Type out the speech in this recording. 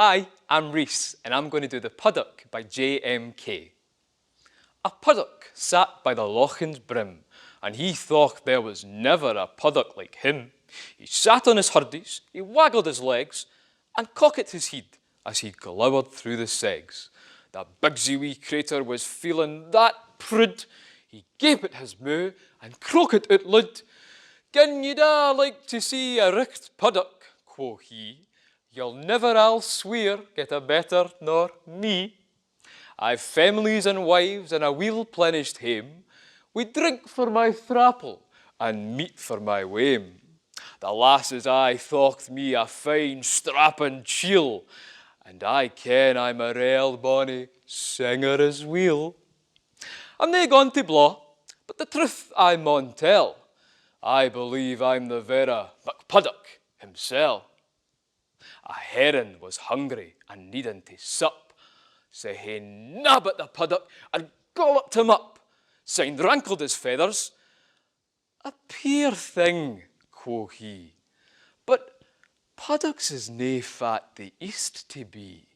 Hi, I'm Reece, and I'm going to do the Puddock by JM Caie. A puddock sat by the lochan's brim, and he thought there was never a puddock like him. He sat on his hurdies, he waggled his legs, and cocked his head as he glowered through the segs. The bigsy wee cratur was feeling that prud, he gaped his moo and croaked out loud. "Gin you'd a like to see a richt puddock," quo he, "you'll never, I'll swear, get a better nor me. I've families and wives and a weel plenished hame, with drink for my thrapple and meat for my wame. The lasses I thocht me a fine strappin' chiel, and I ken I'm a rale bonny singer as weel. I'm nae gone to blaw, but the truth I maun tell. I believe I'm the vera MacPuddock himsel." A heron was hungry and needing to sup, sae he nabbit the puddock and golloped him up, syne rankled his feathers. "A peer thing," quo he, "but puddocks is nae fat they east to be.